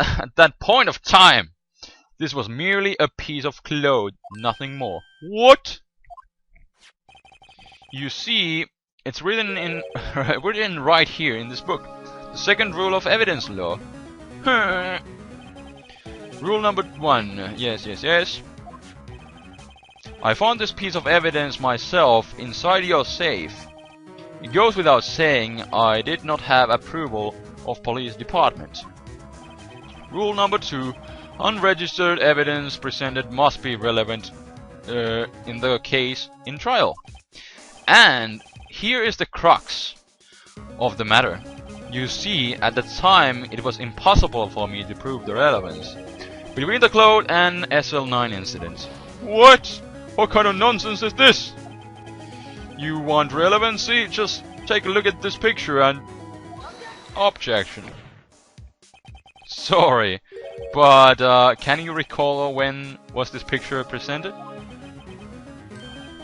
at that point of time, this was merely a piece of cloth, nothing more. What? You see, it's written in written right here in this book. The second rule of evidence law. Rule number 1. Yes. I found this piece of evidence myself inside your safe. It goes without saying I did not have approval of police department. Rule number 2. Unregistered evidence presented must be relevant in the case in trial. And here is the crux of the matter. You see, at the time it was impossible for me to prove the relevance between the cloth and SL9 incident. What? What kind of nonsense is this? You want relevancy? Just take a look at this picture and... Objection. Sorry, but can you recall when was this picture presented?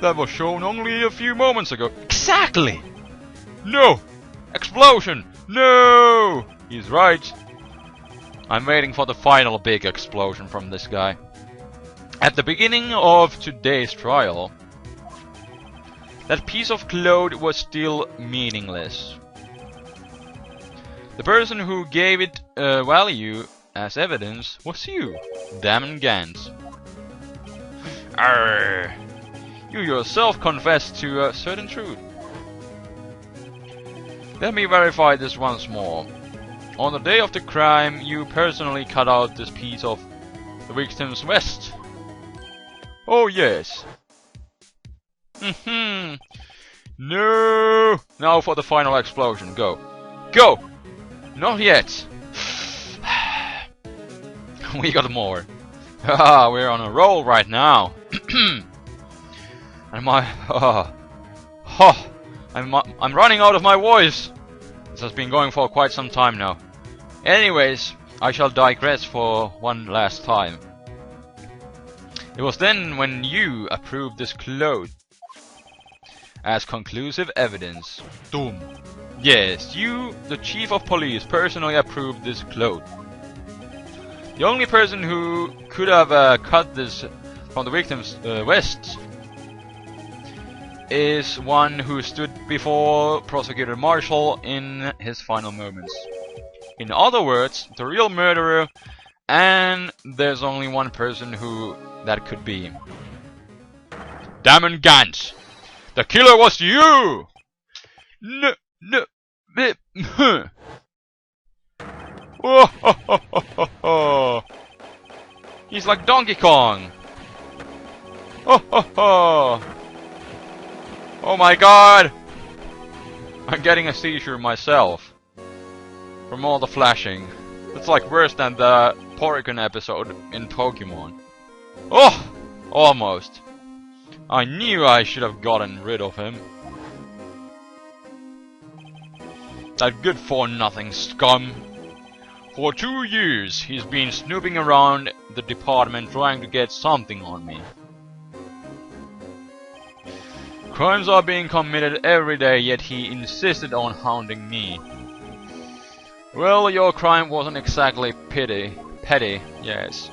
That was shown only a few moments ago. Exactly! No! Explosion! No! He's right. I'm waiting for the final big explosion from this guy. At the beginning of today's trial, that piece of cloth was still meaningless. The person who gave it value as evidence was you, Damon Gantz. Arrgh. You yourself confessed to a certain truth. Let me verify this once more. On the day of the crime, you personally cut out this piece of the victim's vest. Oh yes. No. Now for the final explosion. Go. Go! Not yet. We got more. Haha, we're on a roll right now. And I'm running out of my voice. This has been going for quite some time now. Anyways, I shall digress for one last time. It was then when you approved this cloth as conclusive evidence. Doom. Yes, you, the chief of police, personally approved this cloth. The only person who could have cut this from the victim's vest is one who stood before Prosecutor Marshall in his final moments. In other words, the real murderer, and there's only one person who that could be. Damon Gantz! The killer was you! No. He's like Donkey Kong! Oh my god! I'm getting a seizure myself from all the flashing. It's like worse than the Porygon episode in Pokemon. Oh! Almost. I knew I should have gotten rid of him. That good-for-nothing scum. For 2 years he's been snooping around the department trying to get something on me. Crimes are being committed every day, yet he insisted on hounding me. Well, your crime wasn't exactly petty, yes.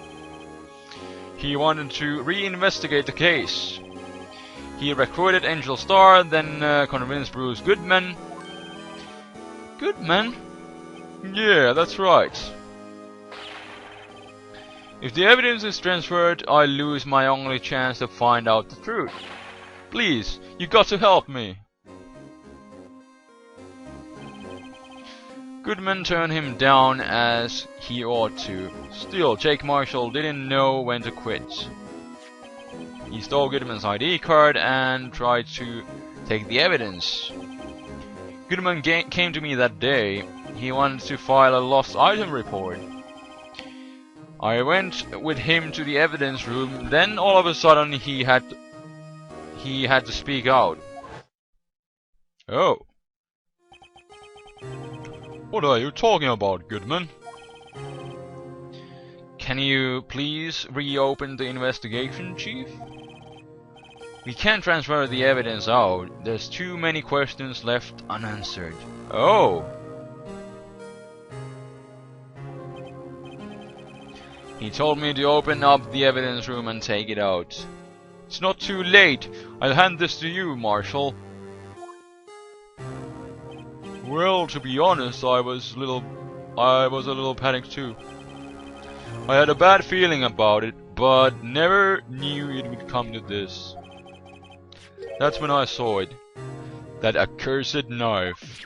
He wanted to reinvestigate the case. He recruited Angel Star, then convinced Bruce Goodman. Goodman? Yeah, that's right. If the evidence is transferred, I lose my only chance to find out the truth. Please, you got to help me. Goodman turned him down as he ought to. Still, Jake Marshall didn't know when to quit. He stole Goodman's ID card and tried to take the evidence. Goodman came to me that day. He wanted to file a lost item report. I went with him to the evidence room, then all of a sudden he had to speak out. Oh. What are you talking about, Goodman? Can you please reopen the investigation, Chief? We can't transfer the evidence out. There's too many questions left unanswered. Oh. He told me to open up the evidence room and take it out. It's not too late. I'll hand this to you, Marshal. Well, to be honest, I was a little panicked too. I had a bad feeling about it, but never knew it would come to this. That's when I saw it. That accursed knife.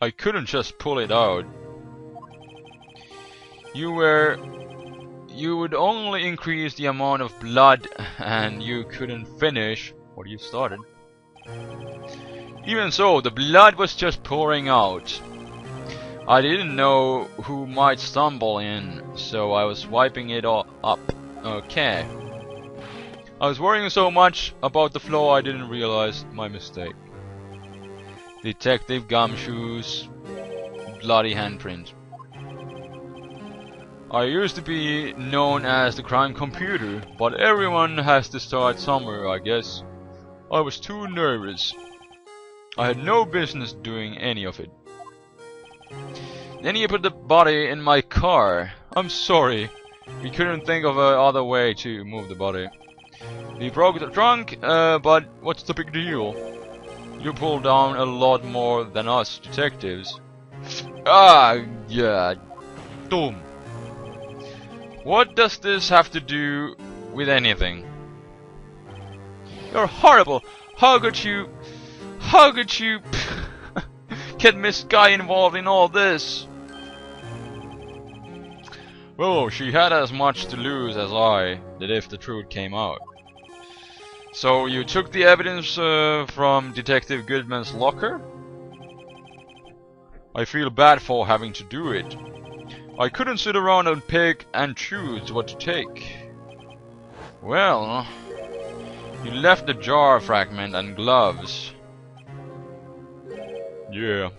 I couldn't just pull it out. You would only increase the amount of blood, and you couldn't finish what you started. Even so, the blood was just pouring out. I didn't know who might stumble in, so I was wiping it all up. Okay. I was worrying so much about the flow I didn't realize my mistake. Detective Gumshoe's bloody handprint. I used to be known as the crime computer, but everyone has to start somewhere, I guess. I was too nervous. I had no business doing any of it. Then you put the body in my car. I'm sorry. We couldn't think of another way to move the body. We broke the trunk, but what's the big deal? You pulled down a lot more than us detectives. Ah, yeah. Dumb. What does this have to do with anything? You're horrible. How could you get Miss Guy involved in all this? Well, she had as much to lose as I did if the truth came out. So you took the evidence from Detective Goodman's locker? I feel bad for having to do it. I couldn't sit around and pick and choose what to take. Well, you left the jar fragment and gloves. Yeah.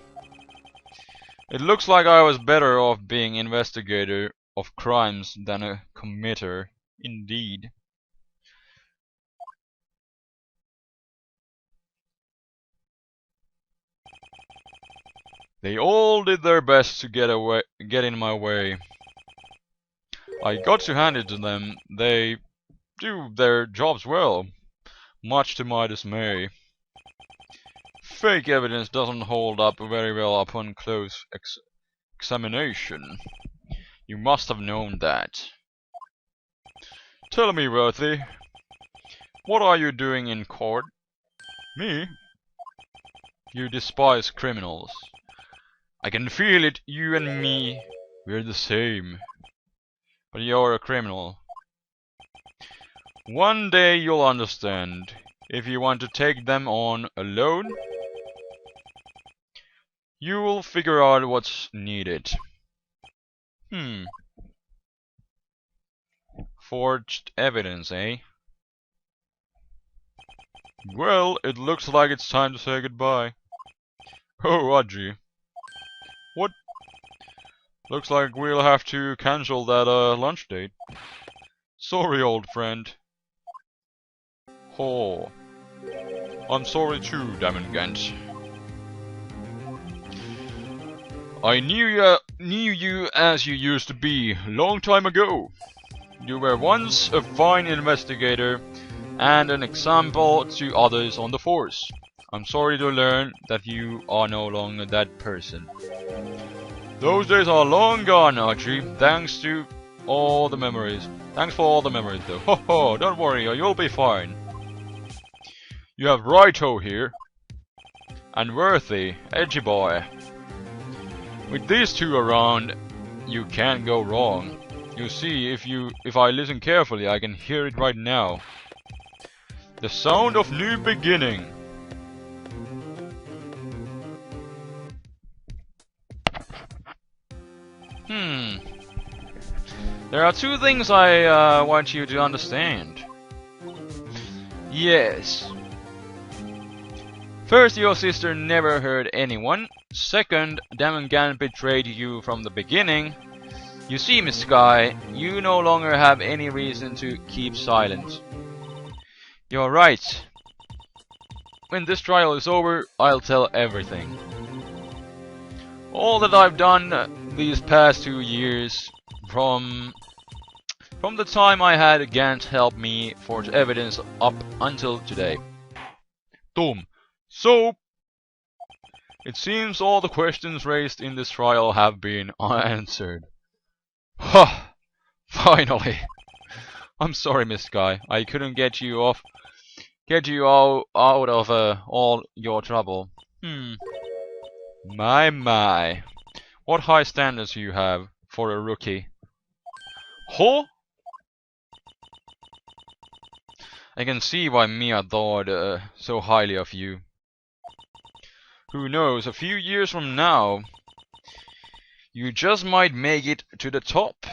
It looks like I was better off being investigator of crimes than a committer. Indeed. They all did their best to get in my way. I got to hand it to them. They do their jobs well, much to my dismay. Fake evidence doesn't hold up very well upon close examination. You must have known that. Tell me, Worthy, what are you doing in court? Me? You despise criminals. I can feel it, you and me, we're the same. But you're a criminal. One day you'll understand. If you want to take them on alone, you will figure out what's needed. Forged evidence, eh? Well, it looks like it's time to say goodbye. Oh, Audrey. What? Looks like we'll have to cancel that lunch date. Sorry, old friend. Oh. I'm sorry too, Damengant. I knew you as you used to be, long time ago. You were once a fine investigator and an example to others on the force. I'm sorry to learn that you are no longer that person. Those days are long gone, Archie. Thanks for all the memories, though. Ho ho, don't worry, you'll be fine. You have Wright here. And Worthy, edgy boy. With these two around, you can't go wrong. You see, if I listen carefully, I can hear it right now. The sound of new beginning. There are two things I want you to understand. Yes. First, your sister never hurt anyone. Second, Damengant betrayed you from the beginning. You see, Miss Sky, you no longer have any reason to keep silent. You're right. When this trial is over, I'll tell everything. All that I've done these past 2 years, from the time I had Gant help me forge evidence up until today. Boom. So, it seems all the questions raised in this trial have been unanswered. Huh. Finally. I'm sorry, Miss Guy. I couldn't get you out of all your trouble. My. What high standards you have for a rookie. Huh? I can see why Mia thought so highly of you. Who knows, a few years from now, you just might make it to the top.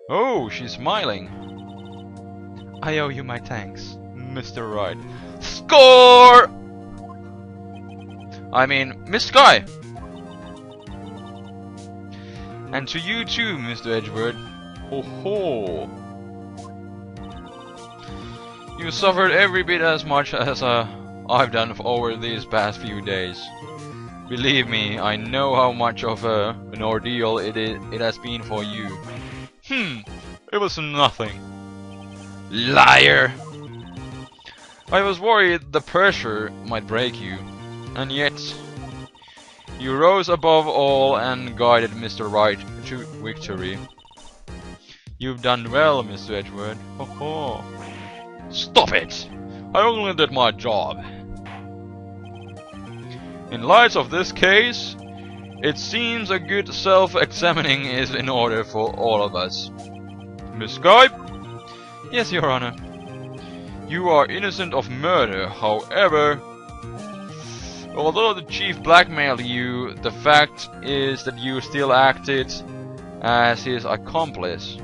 Oh, she's smiling. I owe you my thanks, Mr. Wright. Score! I mean, Miss Sky! And to you too, Mr. Edgeworth. Ho ho! You suffered every bit as much as I've done over these past few days. Believe me, I know how much of an ordeal it has been for you. It was nothing. Liar! I was worried the pressure might break you, and yet you rose above all and guided Mr. Wright to victory. You've done well, Mr. Edgeworth. Ho ho! Stop it! I only did my job. In light of this case, it seems a good self-examining is in order for all of us. Miss Guy? Yes, Your Honor. You are innocent of murder, however, although the chief blackmailed you, the fact is that you still acted as his accomplice.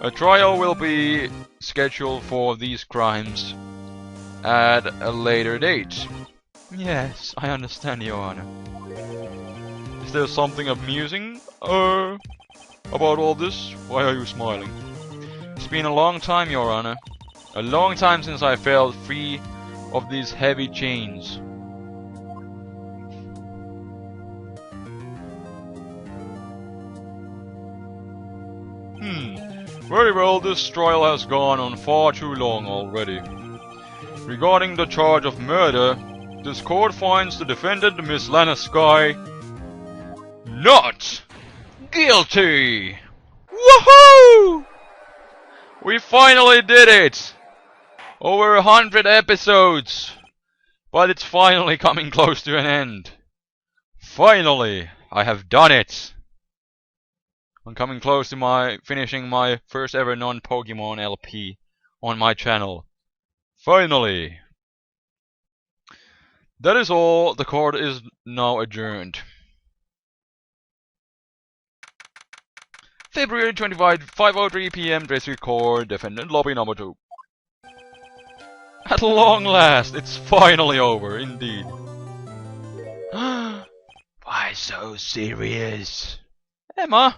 A trial will be scheduled for these crimes at a later date. Yes, I understand, Your Honor. Is there something amusing about all this? Why are you smiling? It's been a long time, Your Honor. A long time since I felt free of these heavy chains. Very well, this trial has gone on far too long already. Regarding the charge of murder, this court finds the defendant, Miss Lana Sky, not guilty! Woohoo! We finally did it! Over 100 episodes! But it's finally coming close to an end. Finally! I have done it! I'm coming close to finishing my first ever non-Pokemon LP on my channel. Finally! That is all. The court is now adjourned. February 25, 5:03 PM, District Court, Defendant Lobby number 2. At long last, it's finally over, indeed. Why so serious? Emma?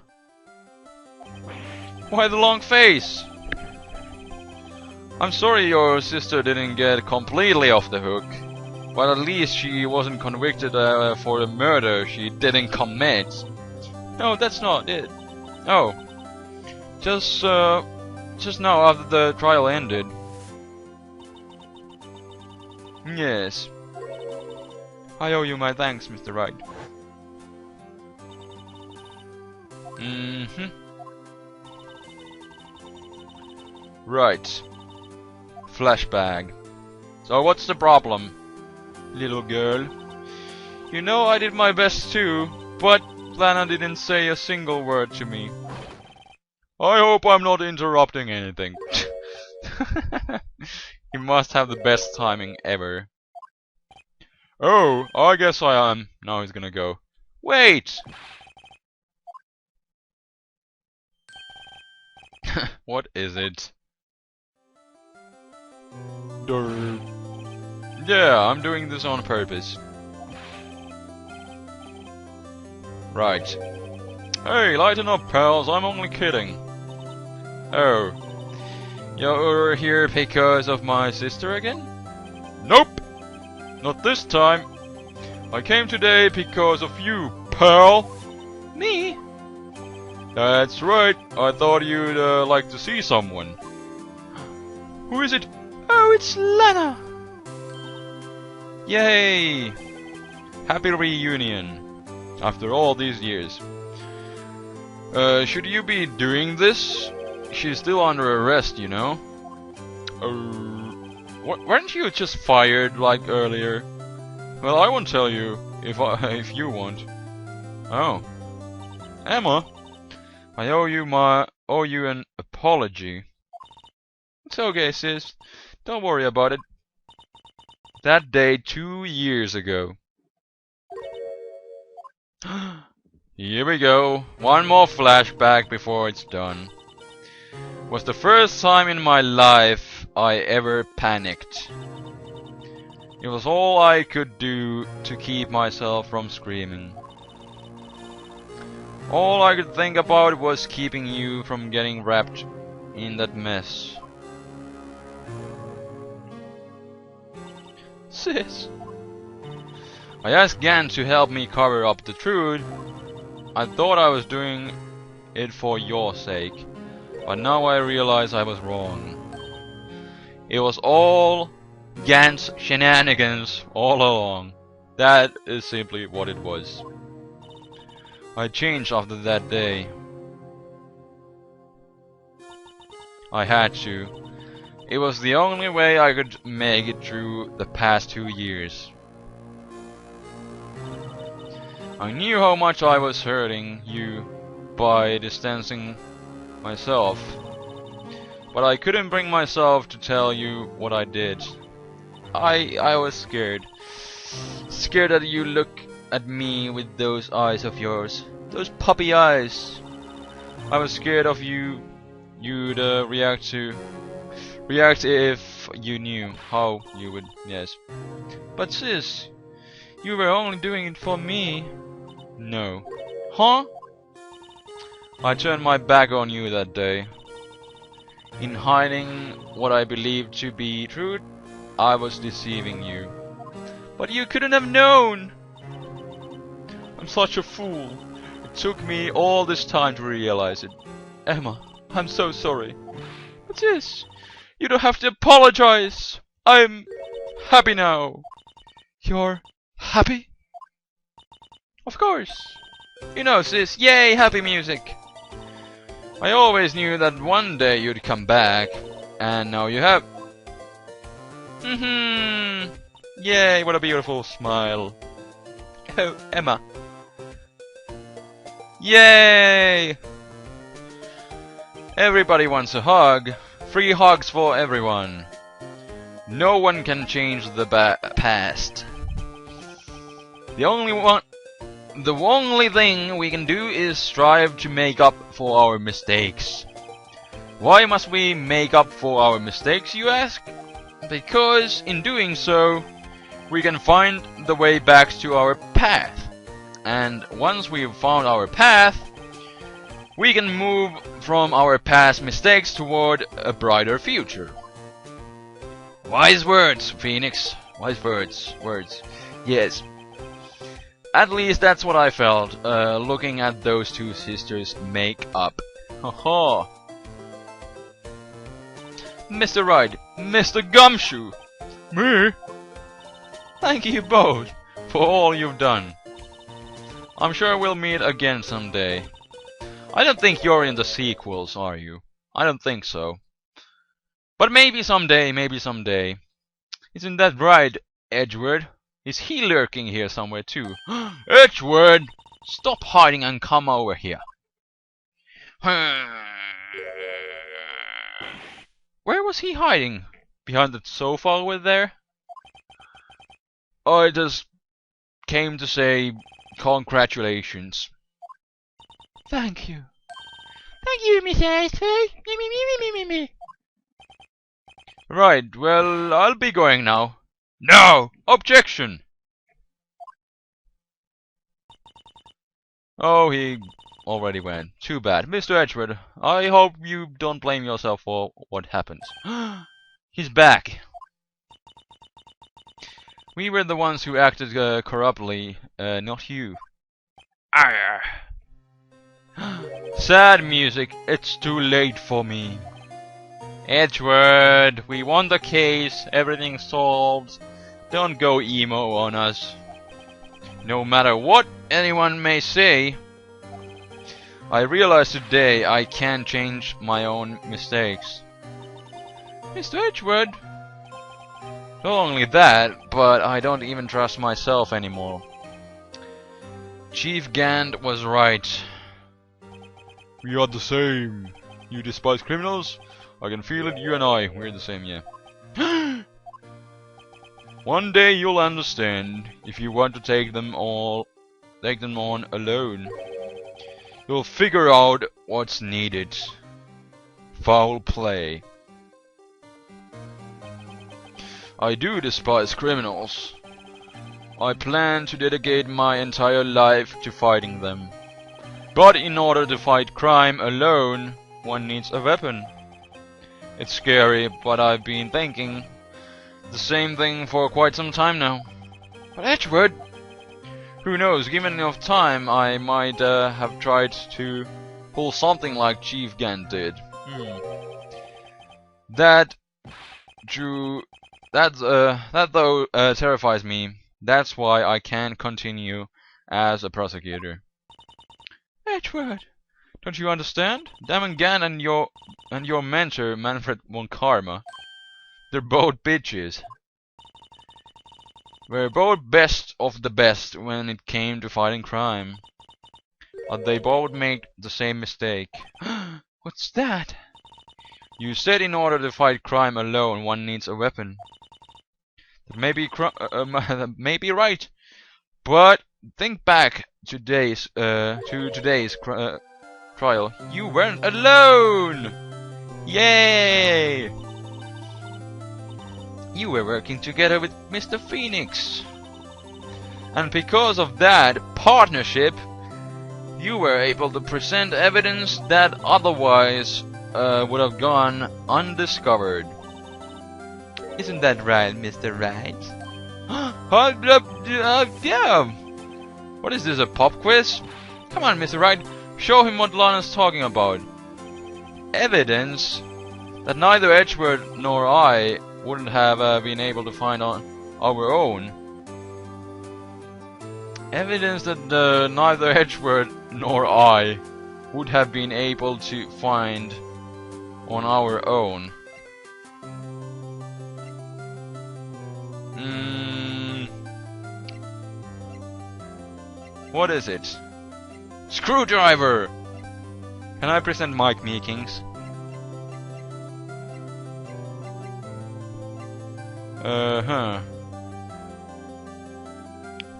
Why the long face? I'm sorry your sister didn't get completely off the hook, but at least she wasn't convicted for a murder she didn't commit. No, that's not it. Oh, just now after the trial ended. Yes. I owe you my thanks, Mr. Wright. Right. Flashback. So what's the problem, little girl? You know I did my best too, but Lana didn't say a single word to me. I hope I'm not interrupting anything. You must have the best timing ever. Oh, I guess I am. Now he's gonna go. Wait! What is it? Yeah, I'm doing this on purpose. Right. Hey, lighten up, pals. I'm only kidding. Oh. You're here because of my sister again? Nope! Not this time. I came today because of you, pal. Me? That's right. I thought you'd like to see someone. Who is it? Oh, it's Lana. Yay! Happy reunion. After all these years. Should you be doing this? She's still under arrest, you know. Weren't you just fired like earlier? Well, I won't tell you if you want. Oh, Emma, I owe you an apology. It's okay, sis. Don't worry about it. That day 2 years ago. Here we go. One more flashback before it's done. Was the first time in my life I ever panicked. It was all I could do to keep myself from screaming. All I could think about was keeping you from getting wrapped in that mess. Sis. I asked Gan to help me cover up the truth. I thought I was doing it for your sake, but now I realize I was wrong. It was all Gan's shenanigans all along. That is simply what it was. I changed after that day. I had to. It was the only way I could make it through the past 2 years. I knew how much I was hurting you by distancing myself, but I couldn't bring myself to tell you what I did. I was scared. Scared that you look at me with those eyes of yours. Those puppy eyes. I was scared of you'd react if you knew how you would, yes. But sis, you were only doing it for me. No. Huh? I turned my back on you that day. In hiding what I believed to be truth, I was deceiving you. But you couldn't have known! I'm such a fool. It took me all this time to realize it. Emma, I'm so sorry. But sis, you don't have to apologize. I'm happy now. You're happy? Of course. You know, sis, yay, happy music. I always knew that one day you'd come back, and now you have. Yay, what a beautiful smile. Oh, Emma. Yay! Everybody wants a hug. Free hugs for everyone. No one can change the past. The only thing we can do is strive to make up for our mistakes. Why must we make up for our mistakes, you ask? Because in doing so, we can find the way back to our path. And once we've found our path, we can move from our past mistakes toward a brighter future. Wise words, Phoenix. Wise words. Yes. At least that's what I felt, looking at those two sisters make up. Haha. Mr. Wright, Mr. Gumshoe. Me? Thank you both for all you've done. I'm sure we'll meet again someday. I don't think you're in the sequels, are you? I don't think so. But maybe someday, maybe someday. Isn't that right, Edgeworth? Is he lurking here somewhere too? Edgeworth! Stop hiding and come over here. Where was he hiding? Behind the sofa over there? I just came to say congratulations. Thank you. Thank you, Miss Iceberg. Right, well, I'll be going now. No! Objection! Oh, he already went. Too bad. Mr. Edgeworth, I hope you don't blame yourself for what happens. He's back. We were the ones who acted corruptly, not you. Arr. Sad music, it's too late for me. Edgeworth, we won the case, everything's solved. Don't go emo on us. No matter what anyone may say, I realize today I can't change my own mistakes. Mr. Edgeworth. Not only that, but I don't even trust myself anymore. Chief Gant was right. We are the same. You despise criminals? I can feel it, you and I, we're the same, yeah. One day you'll understand. If you want to take them on alone, you'll figure out what's needed. Foul play. I do despise criminals. I plan to dedicate my entire life to fighting them. But in order to fight crime alone, one needs a weapon. It's scary, but I've been thinking the same thing for quite some time now. But Edgeworth, who knows, given enough time, I might have tried to pull something like Chief Gant did. That though terrifies me. That's why I can't continue as a prosecutor. Edgeworth, don't you understand? Damon Gant and your mentor, Manfred von Karma, they're both bitches. We're both best of the best when it came to fighting crime. But they both made the same mistake. What's that? You said in order to fight crime alone, one needs a weapon. That may be right, but think back to today's trial. You weren't alone. Yay! You were working together with Mr. Phoenix, and because of that partnership, you were able to present evidence that otherwise would have gone undiscovered. Isn't that right, Mr. Wright? Yeah. What is this, a pop quiz? Come on, Mr. Wright, show him what Lana's talking about. Evidence that neither Edgeworth nor I wouldn't have been able to find on our own. Evidence that neither Edgeworth nor I would have been able to find on our own. What is it? Screwdriver! Can I present Mike Meekings?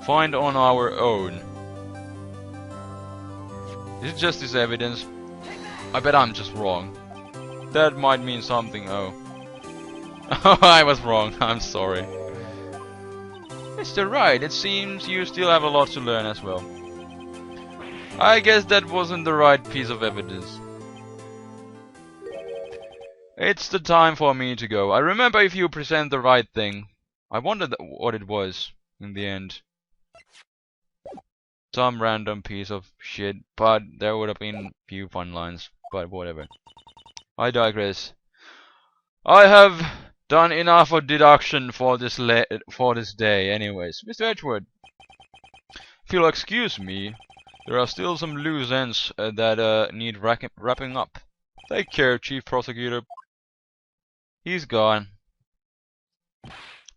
Find on our own. Is it just this evidence? I bet I'm just wrong. That might mean something, oh. Oh, I was wrong, I'm sorry. Mr. Wright, it seems you still have a lot to learn as well. I guess that wasn't the right piece of evidence. It's the time for me to go. I remember if you present the right thing. I wondered what it was in the end. Some random piece of shit, but there would have been few fun lines, but whatever. I digress. I have done enough of deduction for this day anyways. Mr. Edgeworth, if you'll excuse me, there are still some loose ends that need wrapping up. Take care, Chief Prosecutor. He's gone.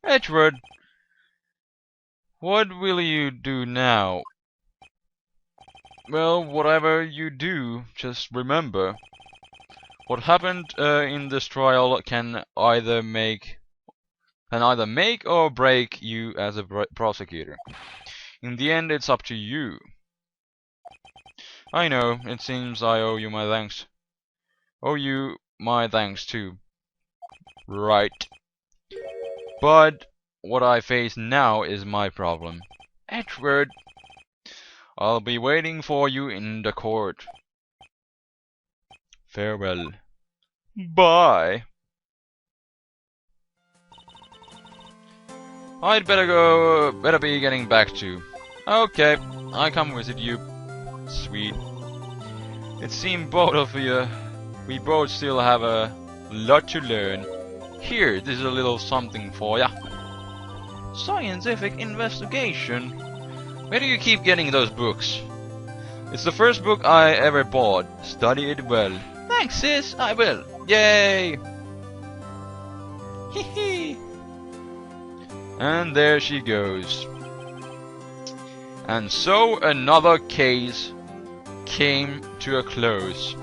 Edgeworth, what will you do now? Well, whatever you do, just remember, what happened in this trial can either make or break you as a prosecutor. In the end, it's up to you. I know, it seems I owe you my thanks. Owe you my thanks too. Right. But what I face now is my problem. Edgeworth, I'll be waiting for you in the court. Farewell. Bye. I'd better be getting back to. Okay, I come visit you. Sweet. It seems we both still have a lot to learn. Here, this is a little something for ya. Scientific investigation. Where do you keep getting those books? It's the first book I ever bought. Study it well. Thanks, sis. I will. Yay! Hee. And there she goes. And so another case came to a close.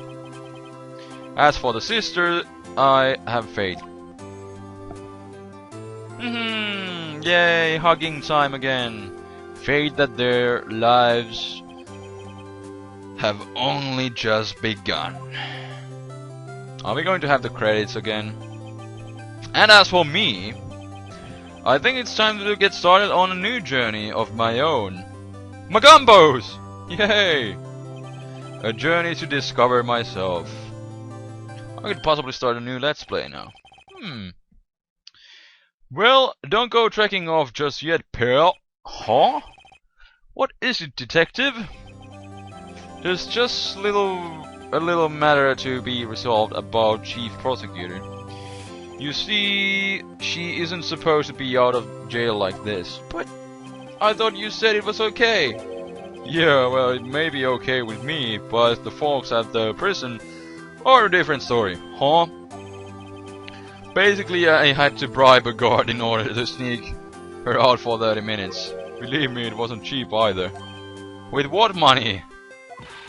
As for the sister, I have faith. Yay, hugging time again. Faith that their lives have only just begun. Are we going to have the credits again? And as for me, I think it's time to get started on a new journey of my own. Magumbos! Yay! A journey to discover myself. I could possibly start a new Let's Play now. Well, don't go trekking off just yet, pal. Huh? What is it, detective? There's just a little matter to be resolved about Chief Prosecutor. You see, she isn't supposed to be out of jail like this. But I thought you said it was okay. Yeah, well, it may be okay with me, but the folks at the prison are a different story, huh? Basically, I had to bribe a guard in order to sneak her out for 30 minutes. Believe me, it wasn't cheap either. With what money?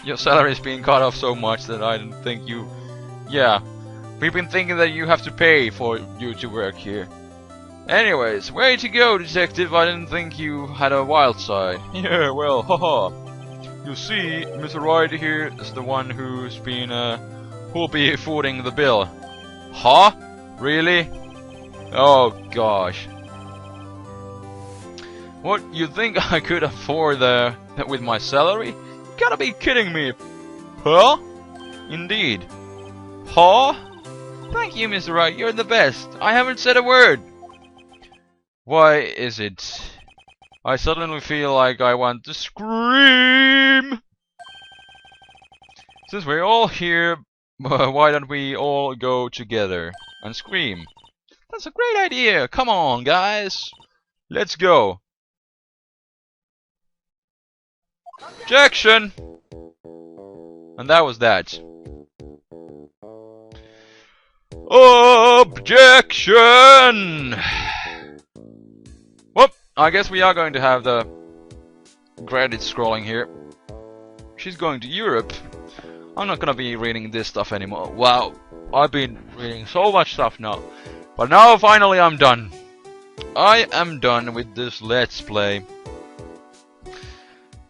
Your salary's being cut off so much that I didn't think you... Yeah, we've been thinking that you have to pay for you to work here. Anyways, way to go, detective. I didn't think you had a wild side. Yeah, well, haha. You see, Mr. Wright here is the one who'll be footing the bill. Huh? Really? Oh gosh. What, you think I could afford that with my salary? You gotta be kidding me. Huh? Indeed. Huh? Thank you, Mr. Wright, you're the best. I haven't said a word. Why is it? I suddenly feel like I want to scream. Since we're all here, why don't we all go together and scream? That's a great idea. Come on, guys. Let's go. Objection! And that was that. Objection! Whoop! I guess we are going to have the credits scrolling here. She's going to Europe. I'm not gonna be reading this stuff anymore. Wow, I've been reading so much stuff now. But now finally I'm done. I am done with this Let's Play.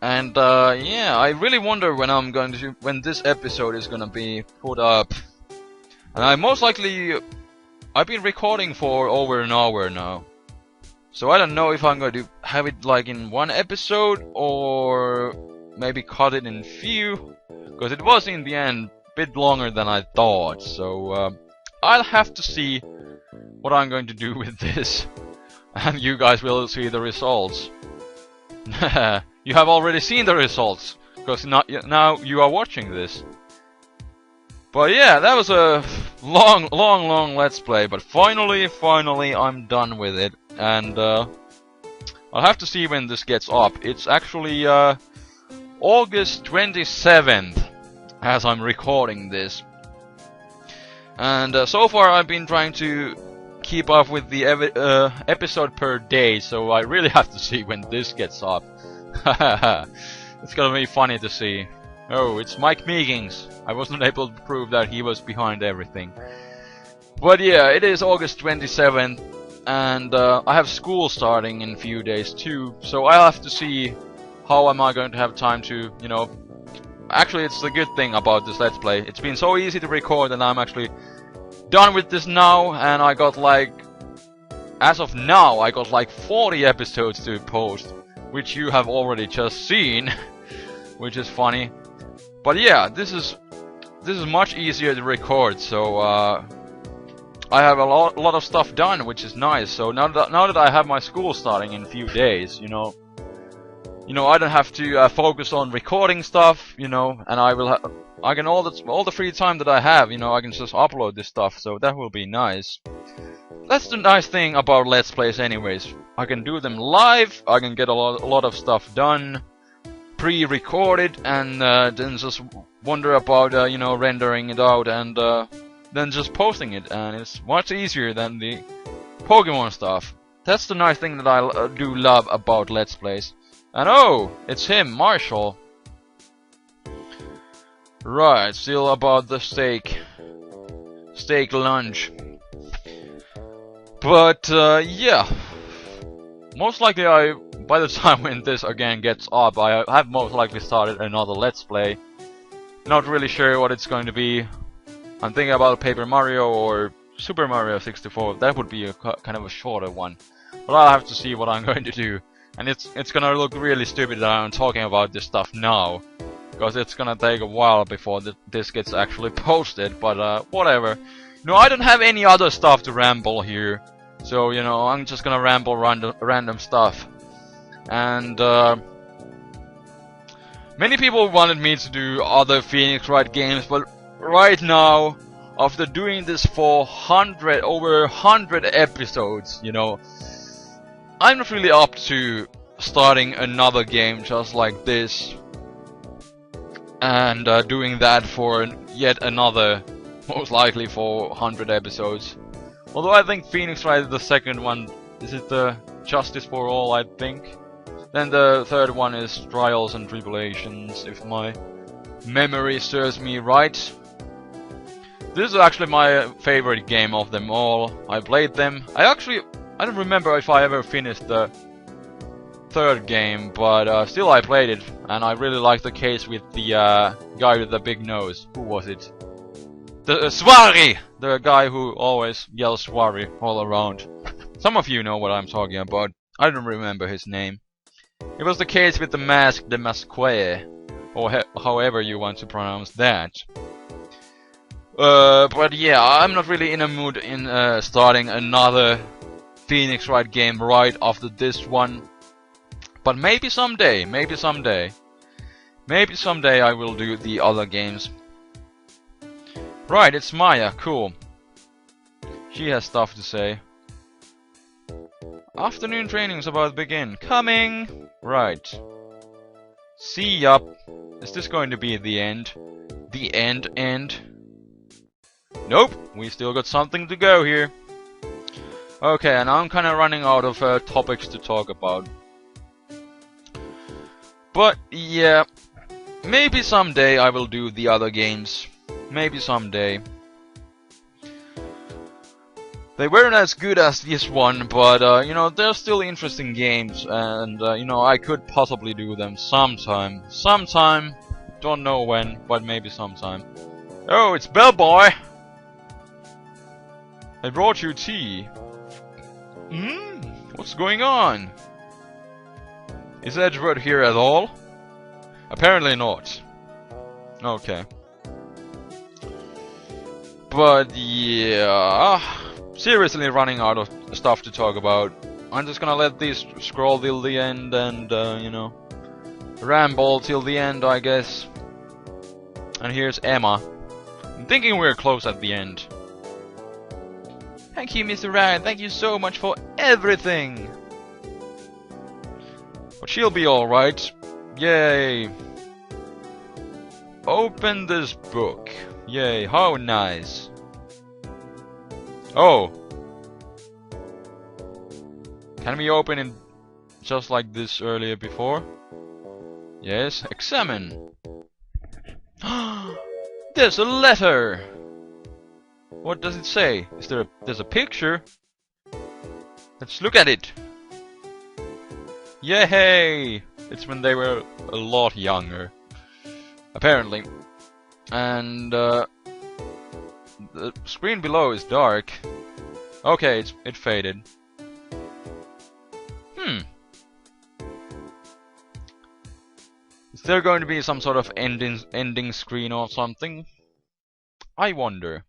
And yeah, I really wonder when this episode is gonna be put up. And I've been recording for over an hour now. So I don't know if I'm going to have it like in one episode or maybe cut it in few. Because it was in the end a bit longer than I thought. So I'll have to see what I'm going to do with this. And you guys will see the results. You have already seen the results. Because now you are watching this. But yeah, that was a long Let's Play. But finally I'm done with it. And I'll have to see when this gets up. It's actually August 27th as I'm recording this. And so far I've been trying to keep up with the episode per day, so I really have to see when this gets up. It's gonna be funny to see. Oh, it's Mike Meekings. I wasn't able to prove that he was behind everything. But yeah, it is August 27th, and I have school starting in a few days too, so I'll have to see how am I going to have time to, you know... Actually, it's the good thing about this Let's Play. It's been so easy to record, and I'm actually done with this now, and I got like... As of now, I got like 40 episodes to post, which you have already just seen, which is funny. But yeah, this is much easier to record, so I have a lot of stuff done, which is nice. So now that I have my school starting in a few days, you know, I don't have to focus on recording stuff, you know, and I can all the free time that I have, you know, I can just upload this stuff. So that will be nice. That's the nice thing about Let's Plays, anyways. I can do them live. I can get a lot of stuff done, pre-recorded, and then just wonder about you know, rendering it out and then just posting it, and it's much easier than the Pokemon stuff. That's the nice thing that I do love about Let's Plays. And oh, it's him, Marshall. Right, still about the steak lunch. But yeah, most likely by the time when this again gets up, I have most likely started another Let's Play. Not really sure what it's going to be. I'm thinking about Paper Mario or Super Mario 64. That would be a kind of a shorter one. But I'll have to see what I'm going to do. And it's gonna look really stupid that I'm talking about this stuff now, because it's gonna take a while before this gets actually posted. But whatever. No, I don't have any other stuff to ramble here. So, you know, I'm just gonna ramble random stuff. And many people wanted me to do other Phoenix Wright games, but right now, after doing this for over 100 episodes, you know, I'm not really up to starting another game just like this and doing that for yet another, most likely for 100 episodes. Although I think Phoenix Wright is the second one. Is it the Justice for All, I think? Then the third one is Trials and Tribulations, if my memory serves me right. This is actually my favorite game of them all. I played them. I don't remember if I ever finished the third game, but still I played it, and I really liked the case with the guy with the big nose. Who was it? The Swarry! The guy who always yells Swarry all around. Some of you know what I'm talking about. I don't remember his name. It was the case with the mask, the Masque, or however you want to pronounce that. But yeah, I'm not really in a mood in starting another Phoenix Wright game right after this one. But maybe someday, maybe someday I will do the other games. Right, it's Maya, cool. She has stuff to say. Afternoon training's about to begin. Coming! Right. See ya. Is this going to be the end? The end? Nope, we still got something to go here. Okay, and I'm kinda running out of topics to talk about. But yeah, maybe someday I will do the other games. Maybe someday. They weren't as good as this one, but you know, they're still interesting games, and you know, I could possibly do them sometime. Sometime, don't know when, but maybe sometime. Oh, it's Bellboy! I brought you tea. What's going on? Is Edgeworth here at all? Apparently not. Okay. But yeah, seriously running out of stuff to talk about. I'm just gonna let these scroll till the end and, you know, ramble till the end, I guess. And here's Emma. I'm thinking we're close at the end. Thank you, Mr. Ryan. Thank you so much for everything. But she'll be alright. Yay. Open this book. Yay, how nice. Oh. Can we open it just like this earlier before? Yes, examine. There's a letter. What does it say? There's a picture? Let's look at it. Yay! It's when they were a lot younger. Apparently. And the screen below is dark. Okay, it faded. Is there going to be some sort of ending screen or something? I wonder.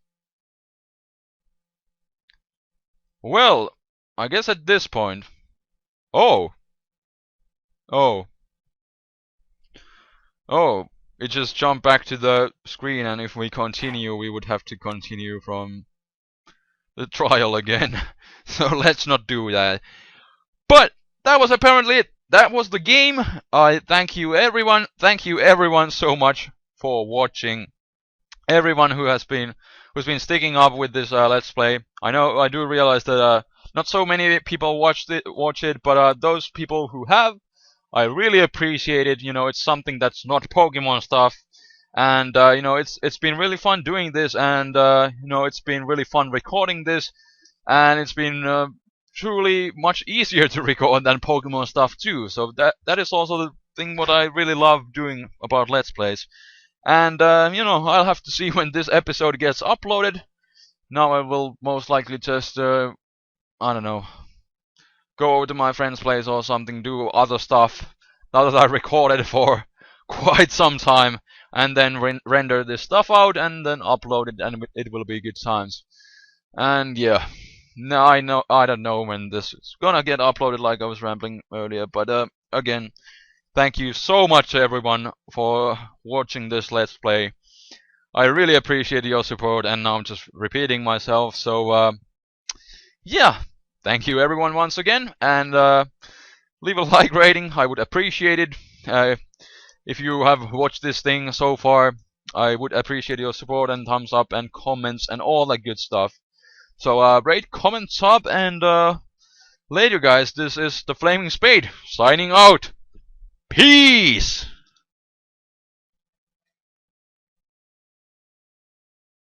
Well, I guess at this point... Oh! Oh. Oh. It just jumped back to the screen, and if we continue, we would have to continue from the trial again. So let's not do that. But that was apparently it. That was the game. I thank you everyone. Thank you everyone so much for watching. Everyone who's been sticking up with this let's play. I do realize that not so many people watch it, but those people who have, I really appreciate it. You know, it's something that's not Pokemon stuff. And you know, it's been really fun doing this, and you know, it's been really fun recording this, and it's been truly much easier to record than Pokemon stuff too. So that is also the thing what I really love doing about Let's Plays. And you know, I'll have to see when this episode gets uploaded. Now I will most likely just I don't know, go over to my friend's place or something, do other stuff now that I recorded for quite some time, and then render this stuff out and then upload it, and it will be good times. And yeah, now I don't know when this is gonna get uploaded, like I was rambling earlier, but again, thank you so much everyone for watching this Let's Play. I really appreciate your support, and now I'm just repeating myself, so yeah, thank you everyone once again, and leave a like rating, I would appreciate it. If you have watched this thing so far, I would appreciate your support and thumbs up and comments and all that good stuff. So rate, comment, sub, and later guys, this is TheFlamingSpade signing out. Peace!